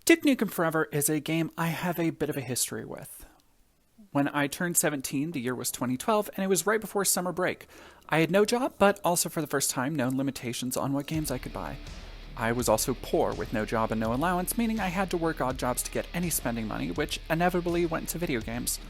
Duke Nukem Forever is a game I have a bit of a history with. When I turned 17, the year was 2012, and it was right before summer break. I had no job, but also for the first time known limitations on what games I could buy. I was also poor, with no job and no allowance, meaning I had to work odd jobs to get any spending money, which inevitably went to video games.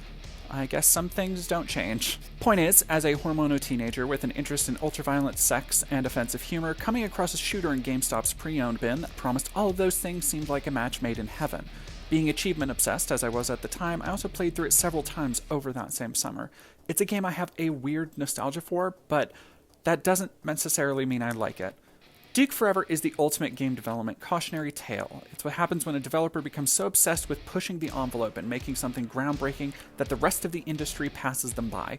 I guess some things don't change. Point is, as a hormonal teenager with an interest in ultraviolent sex and offensive humor, coming across a shooter in GameStop's pre-owned bin that promised all of those things seemed like a match made in heaven. Being achievement obsessed as I was at the time, I also played through it several times over that same summer. It's a game I have a weird nostalgia for, but that doesn't necessarily mean I like it. Duke Forever is the ultimate game development cautionary tale. It's what happens when a developer becomes so obsessed with pushing the envelope and making something groundbreaking that the rest of the industry passes them by.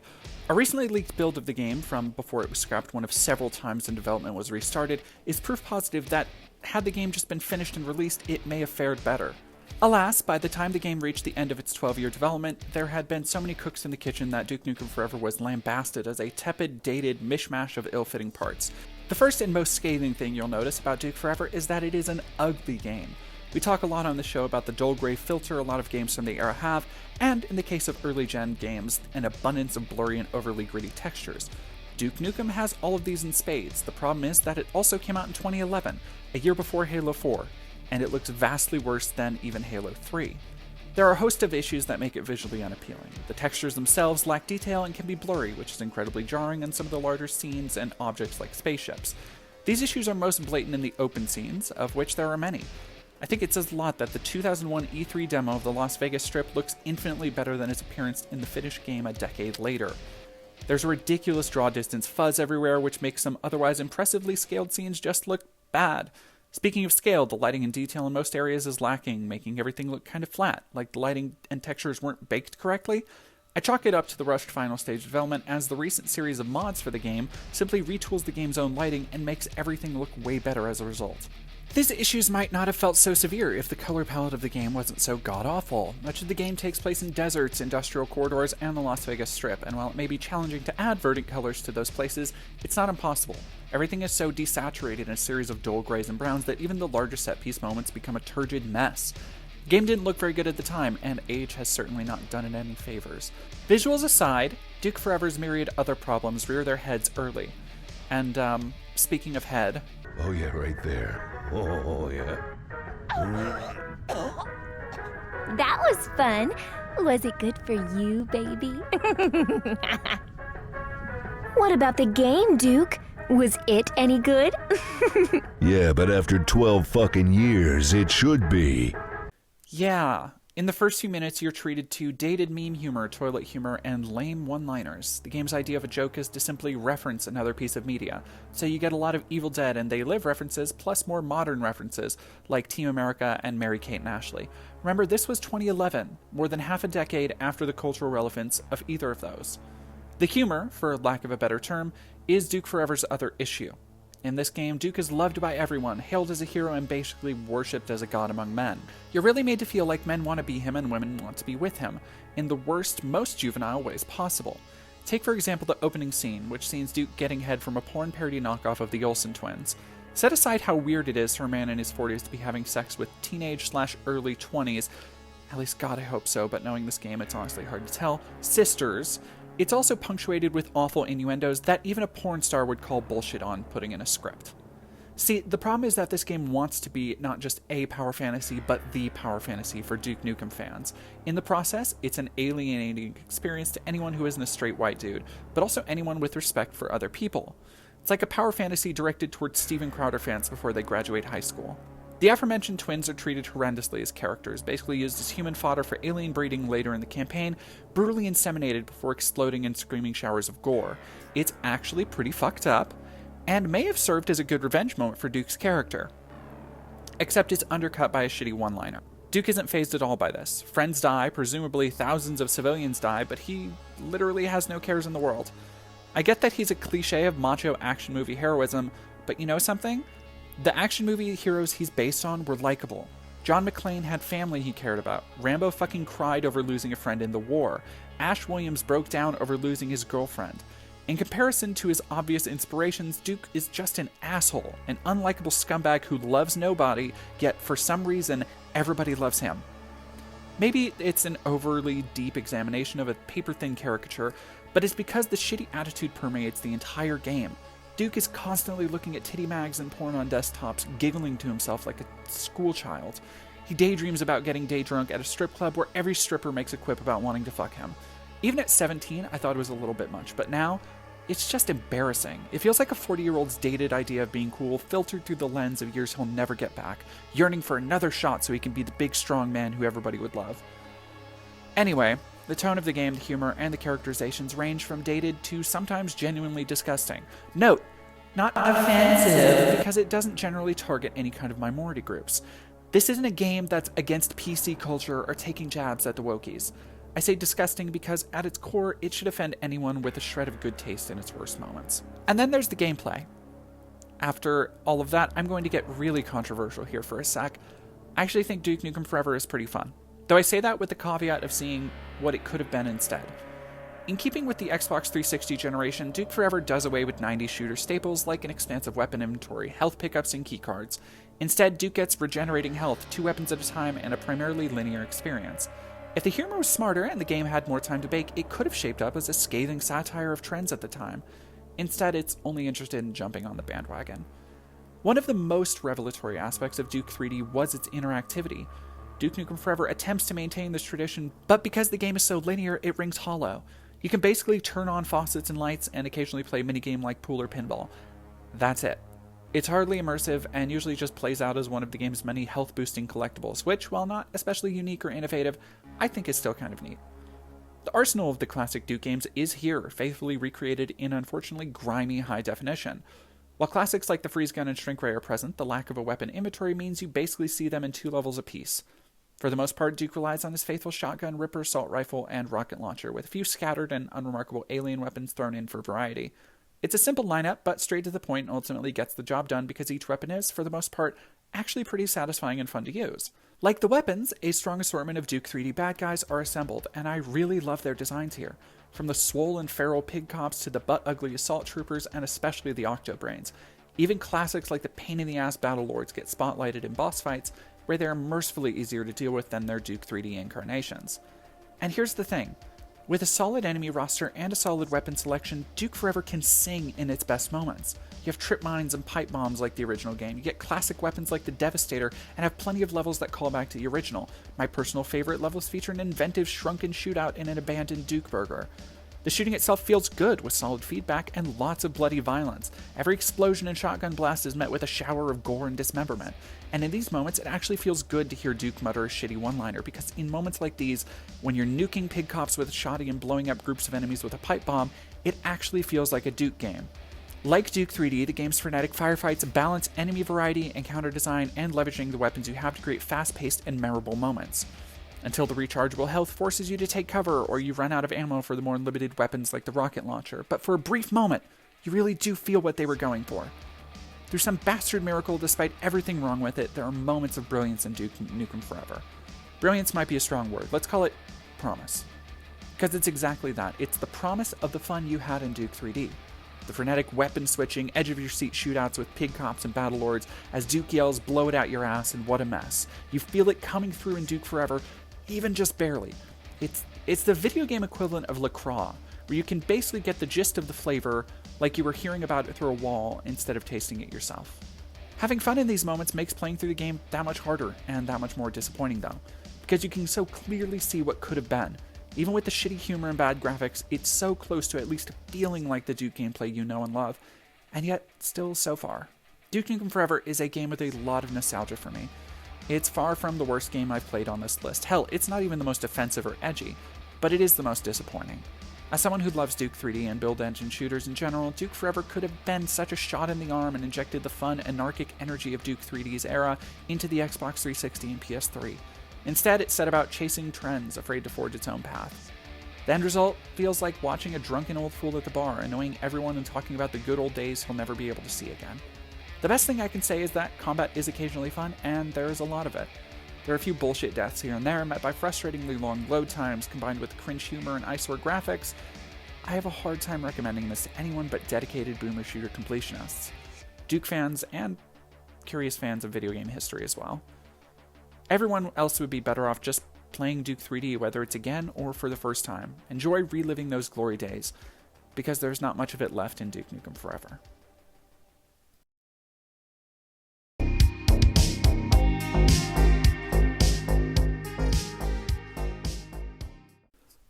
A recently leaked build of the game, from before it was scrapped one of several times in development was restarted, is proof positive that, had the game just been finished and released, it may have fared better. Alas, by the time the game reached the end of its 12-year development, there had been so many cooks in the kitchen that Duke Nukem Forever was lambasted as a tepid, dated mishmash of ill-fitting parts. The first and most scathing thing you'll notice about Duke Forever is that it is an ugly game. We talk a lot on the show about the dull gray filter a lot of games from the era have, and in the case of early-gen games, an abundance of blurry and overly gritty textures. Duke Nukem has all of these in spades. The problem is that it also came out in 2011, a year before Halo 4, and it looks vastly worse than even Halo 3. There are a host of issues that make it visually unappealing. The textures themselves lack detail and can be blurry, which is incredibly jarring in some of the larger scenes and objects like spaceships. These issues are most blatant in the open scenes, of which there are many. I think it says a lot that the 2001 E3 demo of the Las Vegas Strip looks infinitely better than its appearance in the finished game a decade later. There's a ridiculous draw distance fuzz everywhere, which makes some otherwise impressively scaled scenes just look bad. Speaking of scale, the lighting and detail in most areas is lacking, making everything look kind of flat, like the lighting and textures weren't baked correctly. I chalk it up to the rushed final stage development, as the recent series of mods for the game simply retools the game's own lighting and makes everything look way better as a result. These issues might not have felt so severe if the color palette of the game wasn't so god-awful. Much of the game takes place in deserts, industrial corridors, and the Las Vegas Strip, and while it may be challenging to add verdant colors to those places, it's not impossible. Everything is so desaturated in a series of dull grays and browns that even the largest set-piece moments become a turgid mess. The game didn't look very good at the time, and age has certainly not done it any favors. Visuals aside, Duke Forever's myriad other problems rear their heads early. And, speaking of head... Oh yeah, right there. Oh yeah. That was fun. Was it good for you, baby? What about the game, Duke? Was it any good? Yeah, but after 12 fucking years, it should be. Yeah. In the first few minutes, you're treated to dated meme humor, toilet humor, and lame one-liners. The game's idea of a joke is to simply reference another piece of media. So you get a lot of Evil Dead and They Live references, plus more modern references, like Team America and Mary-Kate and Ashley. Remember, this was 2011, more than half a decade after the cultural relevance of either of those. The humor, for lack of a better term, is Duke Forever's other issue. In this game, Duke is loved by everyone, hailed as a hero, and basically worshipped as a god among men. You're really made to feel like men want to be him and women want to be with him, in the worst, most juvenile ways possible. Take for example the opening scene, which sees Duke getting head from a porn parody knockoff of the Olsen twins. Set aside how weird it is for a man in his 40s to be having sex with teenage/early 20s, at least God I hope so, but knowing this game it's honestly hard to tell, sisters. It's also punctuated with awful innuendos that even a porn star would call bullshit on putting in a script. See, the problem is that this game wants to be not just a power fantasy, but the power fantasy for Duke Nukem fans. In the process, it's an alienating experience to anyone who isn't a straight white dude, but also anyone with respect for other people. It's like a power fantasy directed towards Steven Crowder fans before they graduate high school. The aforementioned twins are treated horrendously as characters, basically used as human fodder for alien breeding later in the campaign, brutally inseminated before exploding in screaming showers of gore. It's actually pretty fucked up, and may have served as a good revenge moment for Duke's character. Except it's undercut by a shitty one-liner. Duke isn't fazed at all by this. Friends die, presumably thousands of civilians die, but he literally has no cares in the world. I get that he's a cliche of macho action movie heroism, but you know something? The action movie heroes he's based on were likable. John McClane had family he cared about. Rambo fucking cried over losing a friend in the war. Ash Williams broke down over losing his girlfriend. In comparison to his obvious inspirations, Duke is just an asshole, an unlikable scumbag who loves nobody, yet for some reason everybody loves him. Maybe it's an overly deep examination of a paper-thin caricature, but it's because the shitty attitude permeates the entire game. Duke is constantly looking at titty mags and porn on desktops, giggling to himself like a schoolchild. He daydreams about getting day drunk at a strip club where every stripper makes a quip about wanting to fuck him. Even at 17, I thought it was a little bit much, but now, it's just embarrassing. It feels like a 40-year-old's dated idea of being cool, filtered through the lens of years he'll never get back, yearning for another shot so he can be the big, strong man who everybody would love. Anyway, the tone of the game, the humor, and the characterizations range from dated to sometimes genuinely disgusting. Note, not offensive, because it doesn't generally target any kind of minority groups. This isn't a game that's against PC culture or taking jabs at the wokies. I say disgusting because at its core, it should offend anyone with a shred of good taste in its worst moments. And then there's the gameplay. After all of that, I'm going to get really controversial here for a sec. I actually think Duke Nukem Forever is pretty fun, though I say that with the caveat of seeing what it could have been instead. In keeping with the Xbox 360 generation, Duke Forever does away with 90s shooter staples like an expansive weapon inventory, health pickups, and keycards. Instead, Duke gets regenerating health, 2 weapons at a time, and a primarily linear experience. If the humor was smarter and the game had more time to bake, it could have shaped up as a scathing satire of trends at the time. Instead, it's only interested in jumping on the bandwagon. One of the most revelatory aspects of Duke 3D was its interactivity. Duke Nukem Forever attempts to maintain this tradition, but because the game is so linear, it rings hollow. You can basically turn on faucets and lights and occasionally play a minigame like pool or pinball. That's it. It's hardly immersive and usually just plays out as one of the game's many health-boosting collectibles, which, while not especially unique or innovative, I think is still kind of neat. The arsenal of the classic Duke games is here, faithfully recreated in unfortunately grimy high definition. While classics like the freeze gun and shrink ray are present, the lack of a weapon inventory means you basically see them in 2 levels apiece. For the most part, Duke relies on his faithful shotgun, ripper, assault rifle, and rocket launcher, with a few scattered and unremarkable alien weapons thrown in for variety. It's a simple lineup, but straight to the point and ultimately gets the job done because each weapon is, for the most part, actually pretty satisfying and fun to use. Like the weapons, a strong assortment of Duke 3D bad guys are assembled, and I really love their designs here. From the swollen feral pig cops to the butt-ugly assault troopers, and especially the Octobrains. Even classics like the pain-in-the-ass Battle Lords get spotlighted in boss fights, where they are mercifully easier to deal with than their Duke 3D incarnations. And here's the thing. With a solid enemy roster and a solid weapon selection, Duke Forever can sing in its best moments. You have trip mines and pipe bombs like the original game, you get classic weapons like the Devastator, and have plenty of levels that call back to the original. My personal favorite levels feature an inventive shrunken shootout in an abandoned Duke burger. The shooting itself feels good, with solid feedback and lots of bloody violence. Every explosion and shotgun blast is met with a shower of gore and dismemberment. And in these moments, it actually feels good to hear Duke mutter a shitty one-liner, because in moments like these, when you're nuking pig cops with a shotty and blowing up groups of enemies with a pipe bomb, it actually feels like a Duke game. Like Duke 3D, the game's frenetic firefights balance enemy variety, encounter design, and leveraging the weapons you have to create fast-paced and memorable moments. Until the rechargeable health forces you to take cover, or you run out of ammo for the more limited weapons like the rocket launcher, but for a brief moment, you really do feel what they were going for. Through some bastard miracle, despite everything wrong with it, there are moments of brilliance in Duke Nukem Forever. Brilliance might be a strong word, let's call it promise. Because it's exactly that, it's the promise of the fun you had in Duke 3D. The frenetic weapon switching, edge-of-your-seat shootouts with pig cops and battle lords, as Duke yells, blow it out your ass, and what a mess. You feel it coming through in Duke Forever, even just barely. It's the video game equivalent of LaCroix, where you can basically get the gist of the flavor like you were hearing about it through a wall instead of tasting it yourself. Having fun in these moments makes playing through the game that much harder and that much more disappointing though, because you can so clearly see what could have been. Even with the shitty humor and bad graphics, it's so close to at least feeling like the Duke gameplay you know and love, and yet still so far. Duke Nukem Forever is a game with a lot of nostalgia for me. It's far from the worst game I've played on this list. Hell, it's not even the most offensive or edgy, but it is the most disappointing. As someone who loves Duke 3D and build engine shooters in general, Duke Forever could have been such a shot in the arm and injected the fun, anarchic energy of Duke 3D's era into the Xbox 360 and PS3. Instead, it set about chasing trends, afraid to forge its own path. The end result feels like watching a drunken old fool at the bar, annoying everyone and talking about the good old days he'll never be able to see again. The best thing I can say is that combat is occasionally fun, and there is a lot of it. There are a few bullshit deaths here and there, met by frustratingly long load times combined with cringe humor and eyesore graphics. I have a hard time recommending this to anyone but dedicated boomer shooter completionists, Duke fans, and curious fans of video game history as well. Everyone else would be better off just playing Duke 3D, whether it's again or for the first time. Enjoy reliving those glory days, because there's not much of it left in Duke Nukem Forever.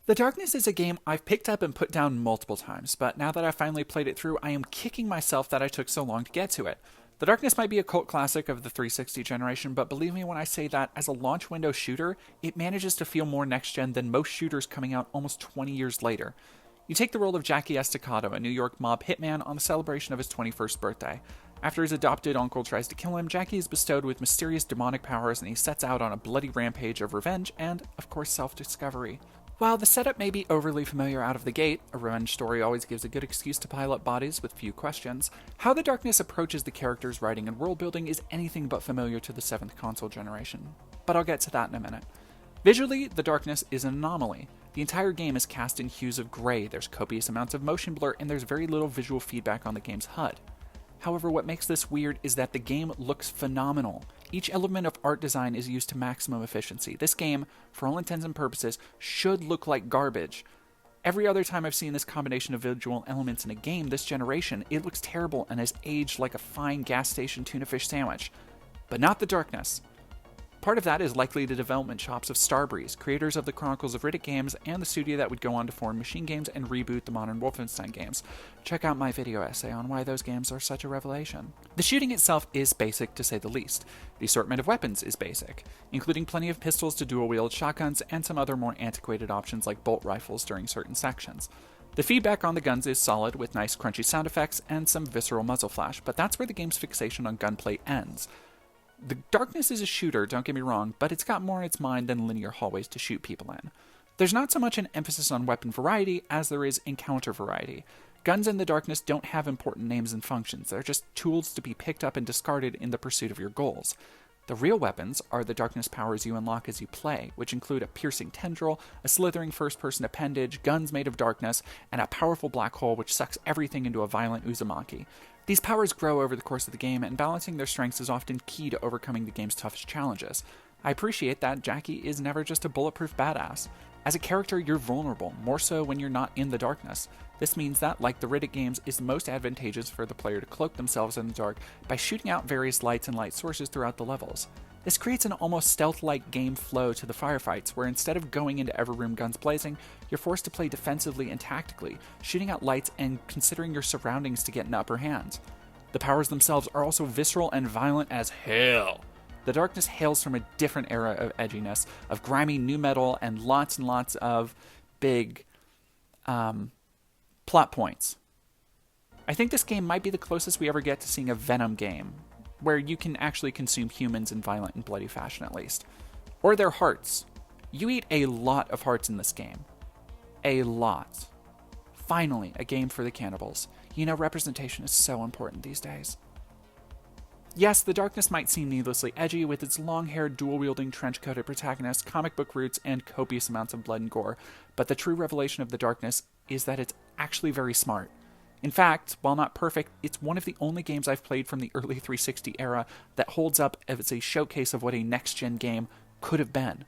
The Darkness is a game I've picked up and put down multiple times, but now that I've finally played it through, I am kicking myself that I took so long to get to it. The Darkness might be a cult classic of the 360 generation, but believe me when I say that, as a launch window shooter, it manages to feel more next-gen than most shooters coming out almost 20 years later. You take the role of Jackie Estacado, a New York mob hitman, on the celebration of his 21st birthday. After his adopted uncle tries to kill him, Jackie is bestowed with mysterious demonic powers and he sets out on a bloody rampage of revenge and, of course, self-discovery. While the setup may be overly familiar out of the gate, a revenge story always gives a good excuse to pile up bodies with few questions, how the Darkness approaches the characters' writing and world building is anything but familiar to the 7th console generation. But I'll get to that in a minute. Visually, the Darkness is an anomaly. The entire game is cast in hues of gray, there's copious amounts of motion blur, and there's very little visual feedback on the game's HUD. However, what makes this weird is that the game looks phenomenal. Each element of art design is used to maximum efficiency. This game, for all intents and purposes, should look like garbage. Every other time I've seen this combination of visual elements in a game this generation, it looks terrible and has aged like a fine gas station tuna fish sandwich. But not the Darkness. Part of that is likely the development chops of Starbreeze, creators of the Chronicles of Riddick games and the studio that would go on to form Machine Games and reboot the modern Wolfenstein games. Check out my video essay on why those games are such a revelation. The shooting itself is basic to say the least. The assortment of weapons is basic, including plenty of pistols to dual-wield shotguns and some other more antiquated options like bolt rifles during certain sections. The feedback on the guns is solid with nice crunchy sound effects and some visceral muzzle flash, but that's where the game's fixation on gunplay ends. The Darkness is a shooter, don't get me wrong, but it's got more in its mind than linear hallways to shoot people in. There's not so much an emphasis on weapon variety as there is encounter variety. Guns in the Darkness don't have important names and functions, they're just tools to be picked up and discarded in the pursuit of your goals. The real weapons are the Darkness powers you unlock as you play, which include a piercing tendril, a slithering first-person appendage, guns made of darkness, and a powerful black hole which sucks everything into a violent Uzumaki. These powers grow over the course of the game, and balancing their strengths is often key to overcoming the game's toughest challenges. I appreciate that Jackie is never just a bulletproof badass. As a character, you're vulnerable, more so when you're not in the Darkness. This means that, like the Riddick games, it's most advantageous for the player to cloak themselves in the dark by shooting out various lights and light sources throughout the levels. This creates an almost stealth-like game flow to the firefights, where instead of going into every room guns blazing, you're forced to play defensively and tactically, shooting out lights and considering your surroundings to get an upper hand. The powers themselves are also visceral and violent as hell. The Darkness hails from a different era of edginess, of grimy nu metal, and lots of big plot points. I think this game might be the closest we ever get to seeing a Venom game, where you can actually consume humans in violent and bloody fashion at least. Or their hearts. You eat a lot of hearts in this game. A lot. Finally, a game for the cannibals. You know, representation is so important these days. Yes, the Darkness might seem needlessly edgy with its long-haired, dual-wielding, trench-coated protagonist, comic book roots, and copious amounts of blood and gore, but the true revelation of the Darkness is that it's actually very smart. In fact, while not perfect, it's one of the only games I've played from the early 360 era that holds up as a showcase of what a next-gen game could have been.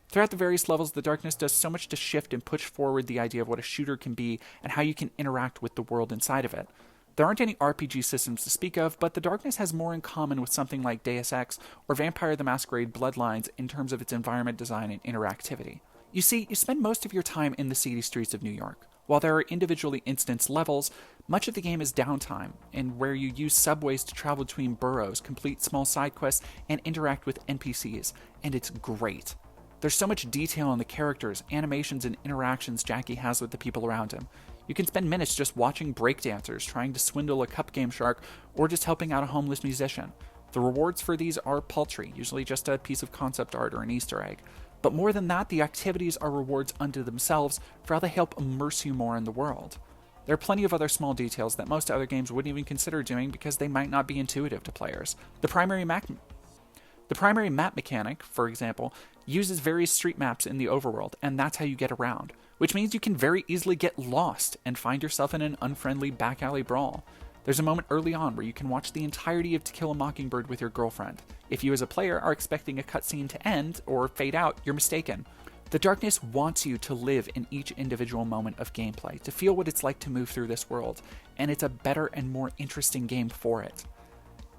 Throughout the various levels, the Darkness does so much to shift and push forward the idea of what a shooter can be and how you can interact with the world inside of it. There aren't any RPG systems to speak of, but the Darkness has more in common with something like Deus Ex or Vampire the Masquerade Bloodlines in terms of its environment design and interactivity. You see, you spend most of your time in the seedy streets of New York. While there are individually instanced levels, much of the game is downtime, and where you use subways to travel between boroughs, complete small side quests, and interact with NPCs, and it's great. There's so much detail on the characters, animations, and interactions Jackie has with the people around him. You can spend minutes just watching breakdancers, trying to swindle a cup game shark, or just helping out a homeless musician. The rewards for these are paltry, usually just a piece of concept art or an Easter egg. But more than that, the activities are rewards unto themselves for how they help immerse you more in the world. There are plenty of other small details that most other games wouldn't even consider doing because they might not be intuitive to players. The primary map mechanic, for example, uses various street maps in the overworld, and that's how you get around, which means you can very easily get lost and find yourself in an unfriendly back alley brawl. There's a moment early on where you can watch the entirety of To Kill a Mockingbird with your girlfriend. If you as a player are expecting a cutscene to end or fade out, you're mistaken. The Darkness wants you to live in each individual moment of gameplay, to feel what it's like to move through this world, and it's a better and more interesting game for it.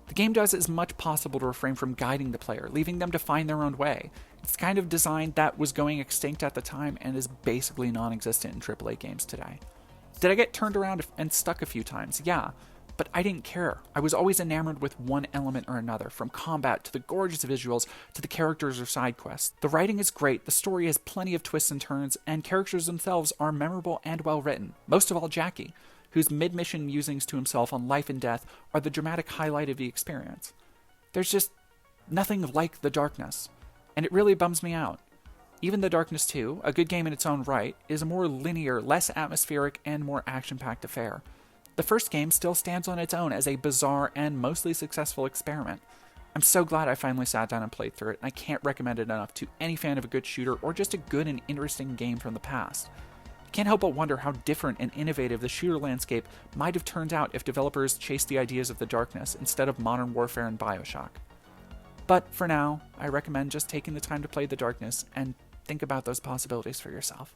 The game does as much possible to refrain from guiding the player, leaving them to find their own way. It's the kind of design that was going extinct at the time and is basically non-existent in AAA games today. Did I get turned around and stuck a few times? Yeah. But I didn't care. I was always enamored with one element or another, from combat to the gorgeous visuals to the characters or side quests. The writing is great, the story has plenty of twists and turns, and characters themselves are memorable and well written. Most of all Jackie, whose mid-mission musings to himself on life and death are the dramatic highlight of the experience. There's just nothing like The Darkness, and it really bums me out. Even The Darkness 2, a good game in its own right, is a more linear, less atmospheric, and more action-packed affair. The first game still stands on its own as a bizarre and mostly successful experiment. I'm so glad I finally sat down and played through it, and I can't recommend it enough to any fan of a good shooter or just a good and interesting game from the past. I can't help but wonder how different and innovative the shooter landscape might have turned out if developers chased the ideas of The Darkness instead of Modern Warfare and BioShock. But for now, I recommend just taking the time to play The Darkness and think about those possibilities for yourself.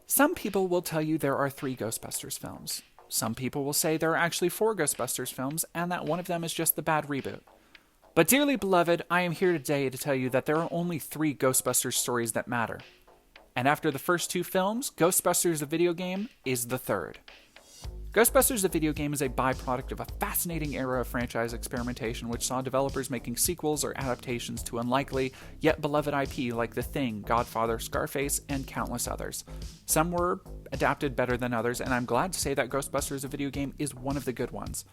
Some people will tell you there are 3 Ghostbusters films. Some people will say there are actually 4 Ghostbusters films and that one of them is just the bad reboot. But dearly beloved, I am here today to tell you that there are only 3 Ghostbusters stories that matter. And after the first 2 films, Ghostbusters the video game is the third. Ghostbusters the video game is a byproduct of a fascinating era of franchise experimentation which saw developers making sequels or adaptations to unlikely, yet beloved IP like The Thing, Godfather, Scarface, and countless others. Some were adapted better than others, and I'm glad to say that Ghostbusters the video game is one of the good ones.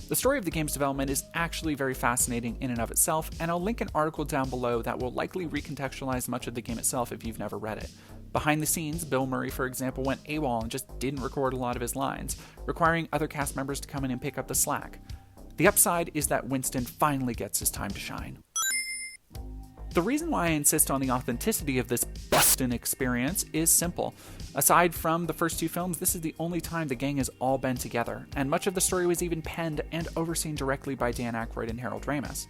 The story of the game's development is actually very fascinating in and of itself, and I'll link an article down below that will likely recontextualize much of the game itself if you've never read it. Behind the scenes, Bill Murray, for example, went AWOL and just didn't record a lot of his lines, requiring other cast members to come in and pick up the slack. The upside is that Winston finally gets his time to shine. The reason why I insist on the authenticity of this bustin' experience is simple. Aside from the first 2 films, this is the only time the gang has all been together, and much of the story was even penned and overseen directly by Dan Aykroyd and Harold Ramis.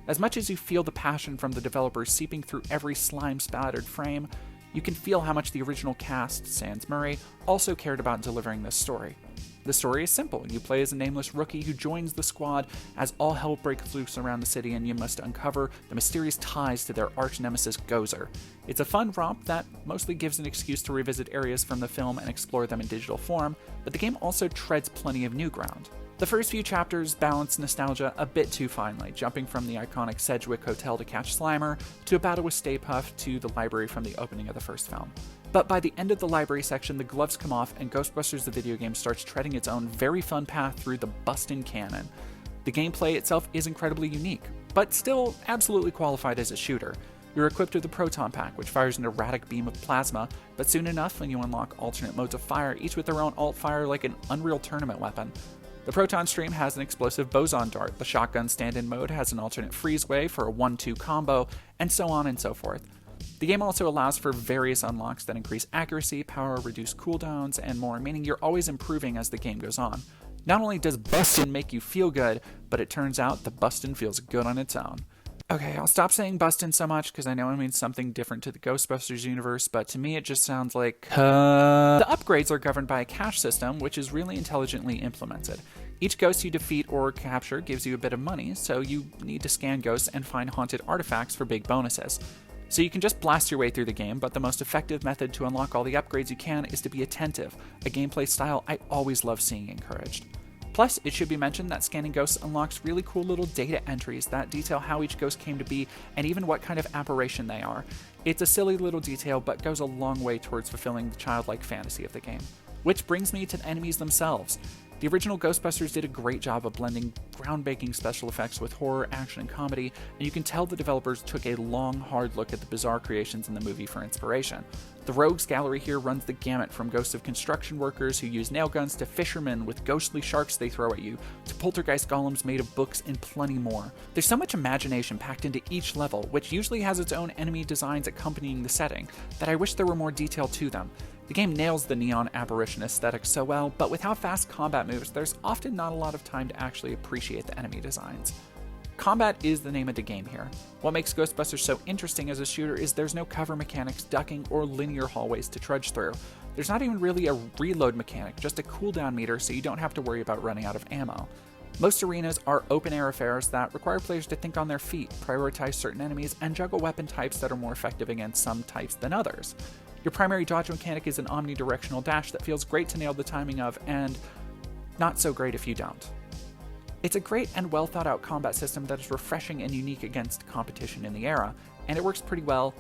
As much as you feel the passion from the developers seeping through every slime-splattered frame, you can feel how much the original cast, sans Murray, also cared about delivering this story. The story is simple. You play as a nameless rookie who joins the squad as all hell breaks loose around the city and you must uncover the mysterious ties to their arch-nemesis Gozer. It's a fun romp that mostly gives an excuse to revisit areas from the film and explore them in digital form, but the game also treads plenty of new ground. The first few chapters balance nostalgia a bit too finely, jumping from the iconic Sedgwick Hotel to catch Slimer, to a battle with Stay Puft, to the library from the opening of the first film. But by the end of the library section, the gloves come off and Ghostbusters the video game starts treading its own very fun path through the bustin' canon. The gameplay itself is incredibly unique, but still absolutely qualified as a shooter. You're equipped with a proton pack, which fires an erratic beam of plasma, but soon enough when you unlock alternate modes of fire, each with their own alt fire like an Unreal Tournament weapon. The proton stream has an explosive boson dart, the shotgun stand-in mode has an alternate freeze wave for a 1-2 combo, and so on and so forth. The game also allows for various unlocks that increase accuracy, power, reduce cooldowns, and more, meaning you're always improving as the game goes on. Not only does bustin' make you feel good, but it turns out the bustin' feels good on its own. Okay, I'll stop saying bustin' so much because I know it means something different to the Ghostbusters universe, but to me it just sounds like The upgrades are governed by a cash system, which is really intelligently implemented. Each ghost you defeat or capture gives you a bit of money, so you need to scan ghosts and find haunted artifacts for big bonuses. So you can just blast your way through the game, but the most effective method to unlock all the upgrades you can is to be attentive, a gameplay style I always love seeing encouraged. Plus, it should be mentioned that scanning ghosts unlocks really cool little data entries that detail how each ghost came to be and even what kind of apparition they are. It's a silly little detail, but goes a long way towards fulfilling the childlike fantasy of the game. Which brings me to the enemies themselves. The original Ghostbusters did a great job of blending groundbreaking special effects with horror, action, and comedy, and you can tell the developers took a long, hard look at the bizarre creations in the movie for inspiration. The rogues gallery here runs the gamut from ghosts of construction workers who use nail guns to fishermen with ghostly sharks they throw at you, to poltergeist golems made of books and plenty more. There's so much imagination packed into each level, which usually has its own enemy designs accompanying the setting, that I wish there were more detail to them. The game nails the neon apparition aesthetic so well, but with how fast combat moves, there's often not a lot of time to actually appreciate the enemy designs. Combat is the name of the game here. What makes Ghostbusters so interesting as a shooter is there's no cover mechanics, ducking, or linear hallways to trudge through. There's not even really a reload mechanic, just a cooldown meter so you don't have to worry about running out of ammo. Most arenas are open-air affairs that require players to think on their feet, prioritize certain enemies, and juggle weapon types that are more effective against some types than others. Your primary dodge mechanic is an omnidirectional dash that feels great to nail the timing of, and not so great if you don't. It's a great and well thought out combat system that is refreshing and unique against competition in the era, and it works pretty well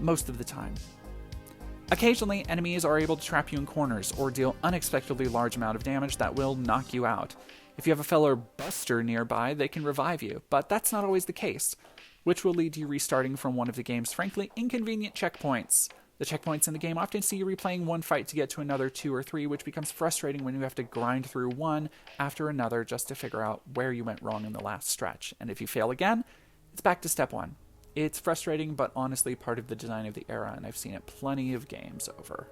most of the time. Occasionally, enemies are able to trap you in corners or deal unexpectedly large amount of damage that will knock you out. If you have a fellow buster nearby, they can revive you, but that's not always the case, which will lead to you restarting from one of the game's frankly inconvenient checkpoints. The checkpoints in the game often see you replaying one fight to get to another 2 or 3, which becomes frustrating when you have to grind through one after another just to figure out where you went wrong in the last stretch. And if you fail again, it's back to step 1. It's frustrating, but honestly part of the design of the era, and I've seen it plenty of games over.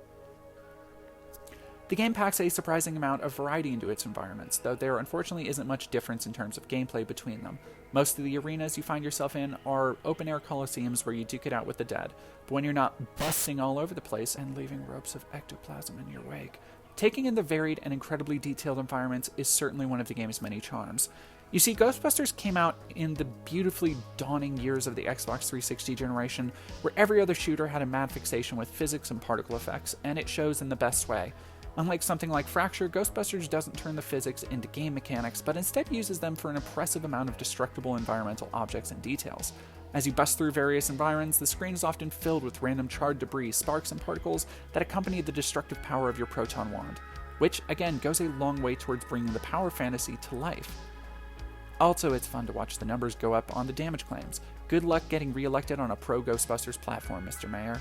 The game packs a surprising amount of variety into its environments, though there unfortunately isn't much difference in terms of gameplay between them. Most of the arenas you find yourself in are open-air coliseums where you duke it out with the dead, but when you're not busting all over the place and leaving ropes of ectoplasm in your wake, taking in the varied and incredibly detailed environments is certainly one of the game's many charms. You see, Ghostbusters came out in the beautifully dawning years of the Xbox 360 generation, where every other shooter had a mad fixation with physics and particle effects, and it shows in the best way. Unlike something like Fracture, Ghostbusters doesn't turn the physics into game mechanics, but instead uses them for an impressive amount of destructible environmental objects and details. As you bust through various environs, the screen is often filled with random charred debris, sparks, and particles that accompany the destructive power of your proton wand, which, again, goes a long way towards bringing the power fantasy to life. Also, it's fun to watch the numbers go up on the damage claims. Good luck getting re-elected on a pro-Ghostbusters platform, Mr. Mayor.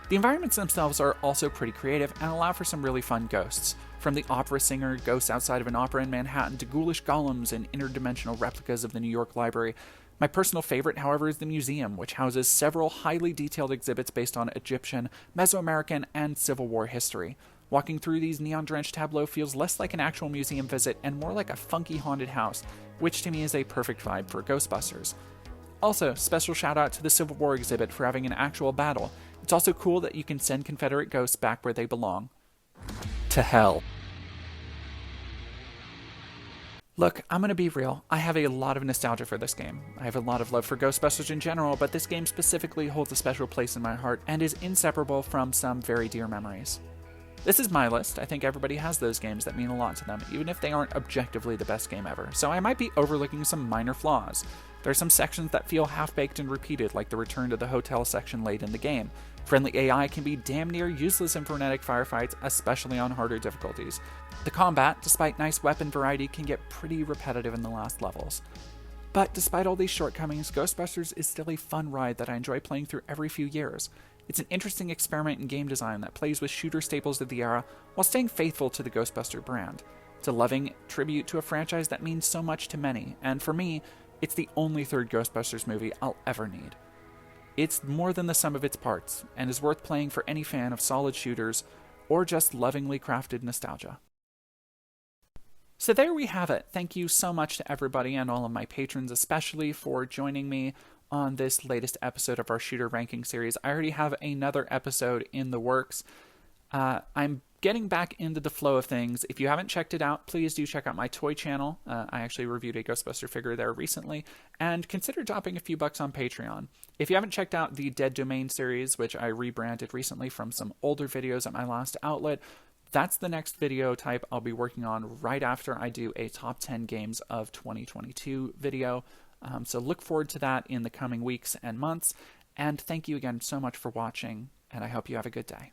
The environments themselves are also pretty creative and allow for some really fun ghosts. From the opera singer, ghosts outside of an opera in Manhattan, to ghoulish golems and interdimensional replicas of the New York Library. My personal favorite, however, is the museum, which houses several highly detailed exhibits based on Egyptian, Mesoamerican, and Civil War history. Walking through these neon-drenched tableaux feels less like an actual museum visit and more like a funky haunted house, which to me is a perfect vibe for Ghostbusters. Also, special shout out to the Civil War exhibit for having an actual battle. It's also cool that you can send Confederate ghosts back where they belong. To hell. Look, I'm gonna be real. I have a lot of nostalgia for this game. I have a lot of love for Ghostbusters in general, but this game specifically holds a special place in my heart and is inseparable from some very dear memories. This is my list. I think everybody has those games that mean a lot to them, even if they aren't objectively the best game ever, so I might be overlooking some minor flaws. There are some sections that feel half-baked and repeated, like the return to the hotel section late in the game. Friendly AI can be damn near useless in frenetic firefights, especially on harder difficulties. The combat, despite nice weapon variety, can get pretty repetitive in the last levels. But despite all these shortcomings, Ghostbusters is still a fun ride that I enjoy playing through every few years. It's an interesting experiment in game design that plays with shooter staples of the era while staying faithful to the Ghostbuster brand. It's a loving tribute to a franchise that means so much to many, and for me, it's the only third Ghostbusters movie I'll ever need. It's more than the sum of its parts, and is worth playing for any fan of solid shooters, or just lovingly crafted nostalgia. So there we have it. Thank you so much to everybody and all of my patrons especially for joining me on this latest episode of our shooter ranking series. I already have another episode in the works. I'm getting back into the flow of things. If you haven't checked it out, please do check out my toy channel. I actually reviewed a Ghostbuster figure there recently, and consider dropping a few bucks on Patreon. If you haven't checked out the Dead Domain series, which I rebranded recently from some older videos at my last outlet, that's the next video type I'll be working on right after I do a top 10 games of 2022 video. So look forward to that in the coming weeks and months. And thank you again so much for watching, and I hope you have a good day.